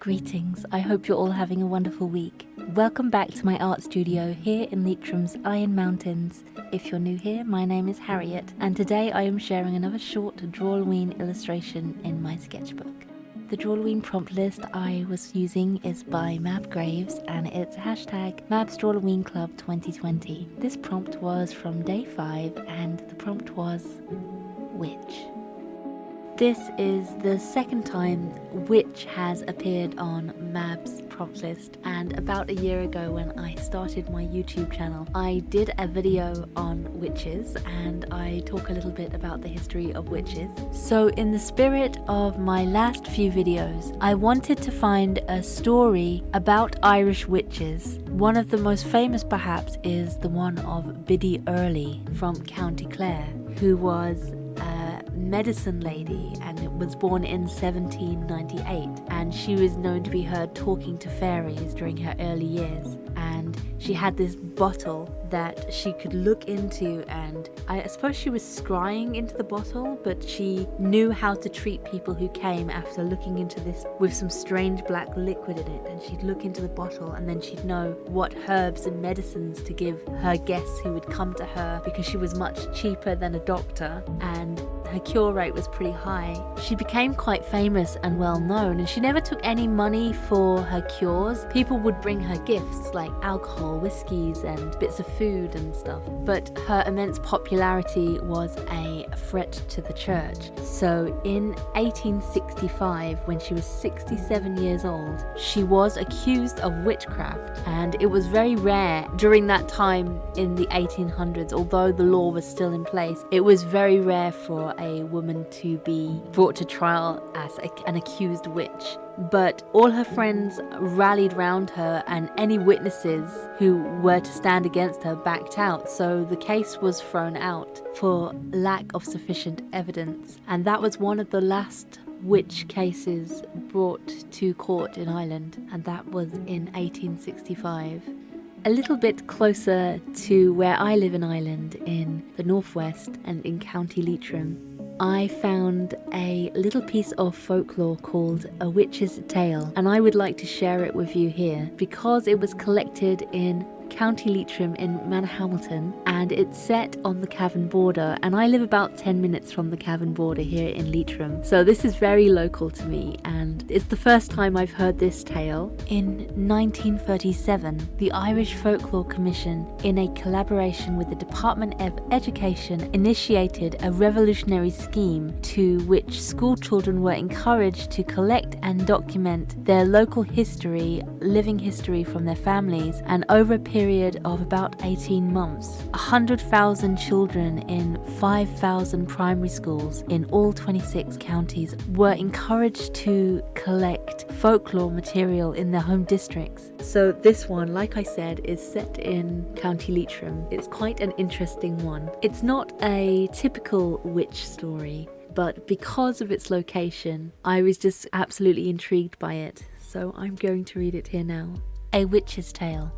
Greetings, I hope you're all having a wonderful week. Welcome back to my art studio here in Leitrim's Iron Mountains. If you're new here, my name is Harriet, and today I am sharing another short Drawloween illustration in my sketchbook. The Drawloween prompt list I was using is by Mab Graves, and it's hashtag mabsdrawlloweenclub 2020. This prompt was from day 5, and the prompt was witch. This is the second time witch has appeared on Mab's prompt list, and about a year ago when I started my YouTube channel, I did a video on witches and I talk a little bit about the history of witches. So in the spirit of my last few videos, I wanted to find a story about Irish witches. One of the most famous perhaps is the one of biddyearly from County Clare, who was medicine lady and was born in 1798, and she was known to be heard talking to fairies during her early years, and she had this bottle that she could look into, and I suppose she was scrying into the bottle, but she knew how to treat people who came after looking into this with some strange black liquid in it, and she'd look into the bottle and then she'd know what herbs and medicines to give her guests who would come to her, because she was much cheaper than a doctor and her cure rate was pretty high. She became quite famous and well known, and she never took any money for her cures. People would bring her gifts like alcohol, whiskies and bits of food and stuff, but her immense popularity was a threat to the church. So in 1865, when she was 67 years old, she was accused of witchcraft, and it was very rare during that time in the 1800s, although the law was still in place. It was very rare for a woman to be brought to trial as an accused witch. But all her friends rallied round her, and any witnesses who were to stand against her backed out, so the case was thrown out for lack of sufficient evidence. And that was one of the last witch cases brought to court in Ireland, and that was in 1865. A little bit closer to where I live in Ireland, in the northwest and in County Leitrim, I found a little piece of folklore called A Witch's Tale, and I would like to share it with you here because it was collected in County Leitrim in Hamilton, and it's set on the Cavan border, and I live about 10 minutes from the Cavan border here in Leitrim, so this is very local to me, and it's the first time I've heard this tale. In 1937, the Irish Folklore Commission, in a collaboration with the Department of Education, initiated a revolutionary scheme to which school children were encouraged to collect and document their local history, living history from their families, and over a period of about 18 months, 100,000 children in 5,000 primary schools in all 26 counties were encouraged to collect folklore material in their home districts. So this one, like I said, is set in County Leitrim. It's quite an interesting one. It's not a typical witch story, but because of its location, I was just absolutely intrigued by it. So I'm going to read it here now. A Witch's Tale.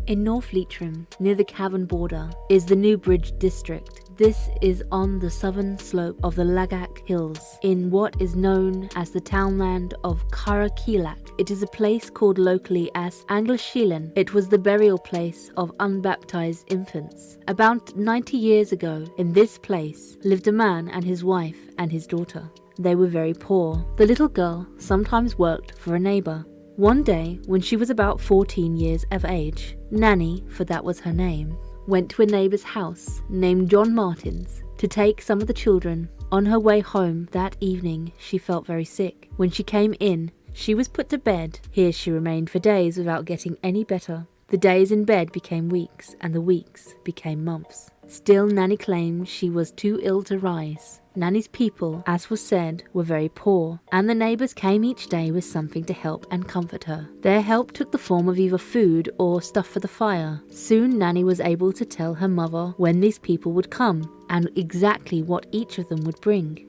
In North Leitrim, near the Cavan border, is the Newbridge district. This is on the southern slope of the Lagac Hills, in what is known as the townland of Carrakeelack. It is a place called locally as 𝐬𝐿𝐵𝐿𝐿. It was the burial place of unbaptized infants. About 90 years ago, in this place, lived a man and his wife and his daughter. They were very poor. The little girl sometimes worked for a neighbour. One day, when she was about 14 years of age, Nanny, for that was her name, went to a neighbour's house named John Martin's to take some of the children. On her way home that evening, she felt very sick. When she came in, she was put to bed. Here she remained for days without getting any better. The days in bed became weeks, and the weeks became months. Still, Nanny claimed she was too ill to rise. Nanny's people, as was said, were very poor, and the neighbours came each day with something to help and comfort her. Their help took the form of either food or stuff for the fire. Soon Nanny was able to tell her mother when these people would come, and exactly what each of them would bring.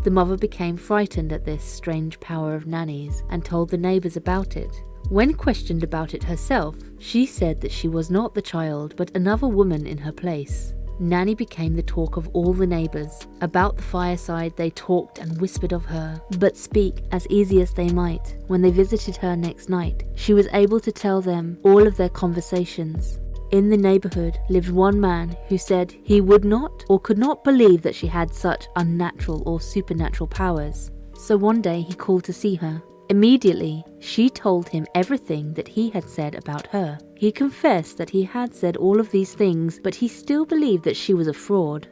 The mother became frightened at this strange power of Nanny's, and told the neighbours about it. When questioned about it herself, she said that she was not the child, but another woman in her place. Nanny became the talk of all the neighbours. About the fireside they talked and whispered of her, but speak as easy as they might, when they visited her next night, she was able to tell them all of their conversations. In the neighbourhood lived one man who said he would not or could not believe that she had such unnatural or supernatural powers. So one day he called to see her. Immediately, she told him everything that he had said about her. He confessed that he had said all of these things, but he still believed that she was a fraud.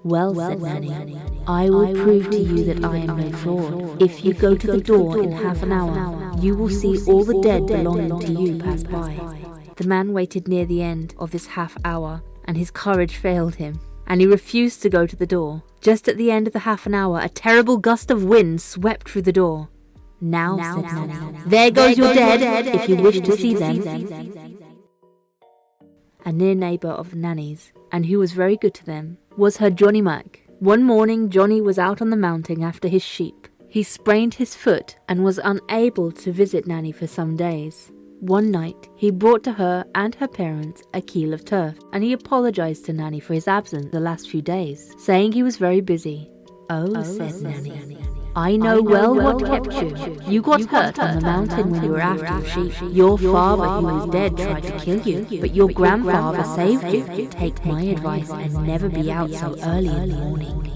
Well, said Nanny, I will prove to you that I am no fraud. If you go to the door in half an hour, you will see all the dead belonging to you pass by. The man waited near the end of this half hour, and his courage failed him, and he refused to go to the door. Just at the end of the half an hour, a terrible gust of wind swept through the door. Now, said Nanny, there goes your dead, if you wish to see them. A near neighbour of Nanny's, and who was very good to them, was her Johnny Mac. One morning Johnny was out on the mountain after his sheep. He sprained his foot and was unable to visit Nanny for some days. One night he brought to her and her parents a keel of turf, and he apologised to Nanny for his absence the last few days, saying he was very busy. Oh, said Nanny, I know well what kept you. You got hurt on the mountain when you were after sheep. Your father, who is dead, tried to kill you, but your grandfather saved you. Take my advice and never be out so early in the morning.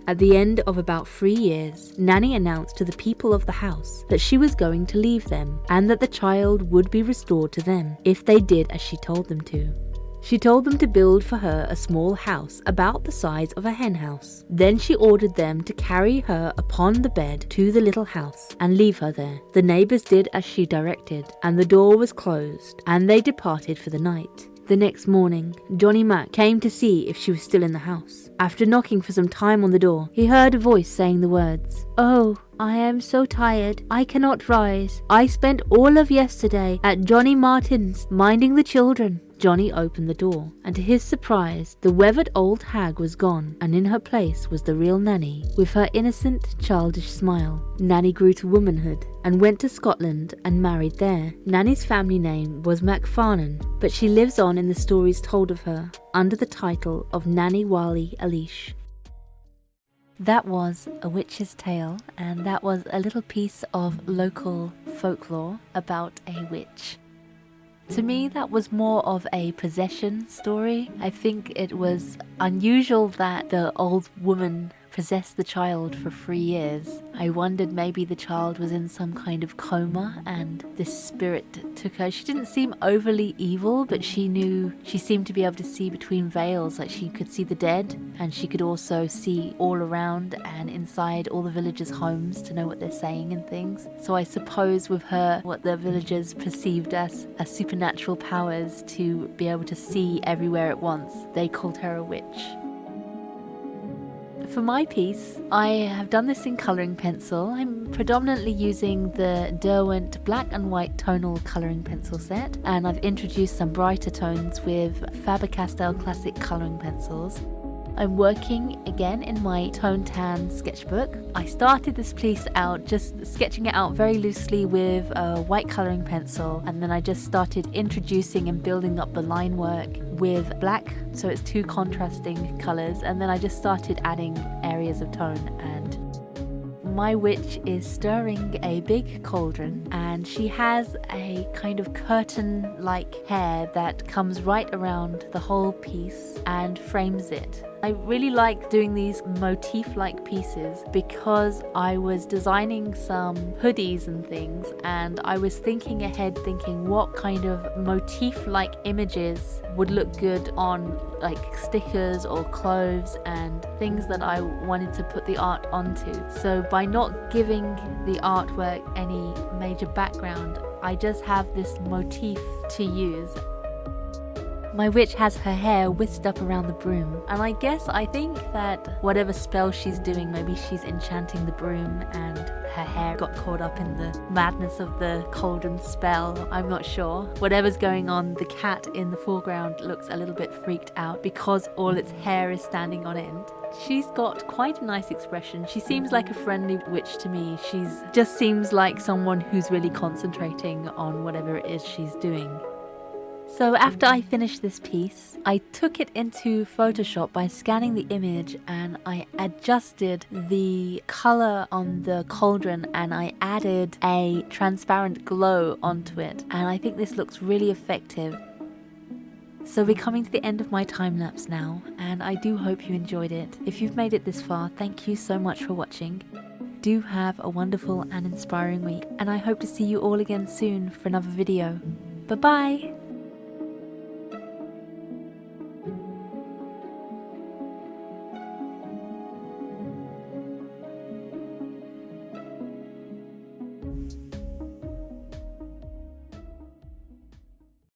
At the end of about 3 years, Nanny announced to the people of the house that she was going to leave them, and that the child would be restored to them if they did as she told them to. She told them to build for her a small house about the size of a hen house. Then she ordered them to carry her upon the bed to the little house and leave her there. The neighbours did as she directed, and the door was closed, and they departed for the night. The next morning, Johnny Mac came to see if she was still in the house. After knocking for some time on the door, he heard a voice saying the words, "Oh, I am so tired, I cannot rise. I spent all of yesterday at Johnny Martin's, minding the children." Johnny opened the door, and to his surprise, the weathered old hag was gone, and in her place was the real Nanny, with her innocent, childish smile. Nanny grew to womanhood, and went to Scotland and married there. Nanny's family name was McFarlane, but she lives on in the stories told of her, under the title of Nanny Wali Alish. That was A Witch's Tale, and that was a little piece of local folklore about a witch. To me, that was more of a possession story. I think it was unusual that the old woman possessed the child for 3 years. I wondered maybe the child was in some kind of coma and this spirit took her. She didn't seem overly evil, but she seemed to be able to see between veils, like she could see the dead, and she could also see all around and inside all the villagers' homes to know what they're saying and things. So I suppose with her, what the villagers perceived as supernatural powers to be able to see everywhere at once, they called her a witch. For my piece, I have done this in colouring pencil. I'm predominantly using the Derwent black and white tonal colouring pencil set, and I've introduced some brighter tones with Faber-Castell classic colouring pencils. I'm working again in my Tone Tan sketchbook. I started this piece out just sketching it out very loosely with a white colouring pencil, and then I just started introducing and building up the line work with black, so it's 2 contrasting colours, and then I just started adding areas of tone. And my witch is stirring a big cauldron, and she has a kind of curtain-like hair that comes right around the whole piece and frames it. I really like doing these motif-like pieces because I was designing some hoodies and things, and I was thinking ahead, thinking what kind of motif-like images would look good on like stickers or clothes and things that I wanted to put the art onto. So by not giving the artwork any major background, I just have this motif to use. My witch has her hair whisked up around the broom, and I think that whatever spell she's doing, maybe she's enchanting the broom and her hair got caught up in the madness of the cauldron spell. I'm not sure. Whatever's going on, the cat in the foreground looks a little bit freaked out because all its hair is standing on end. She's got quite a nice expression. She seems like a friendly witch to me. She's just seems like someone who's really concentrating on whatever it is she's doing. So after I finished this piece, I took it into Photoshop by scanning the image and I adjusted the color on the cauldron and I added a transparent glow onto it, and I think this looks really effective. So we're coming to the end of my time lapse now, and I do hope you enjoyed it. If you've made it this far, thank you so much for watching. Do have a wonderful and inspiring week, and I hope to see you all again soon for another video. Bye bye!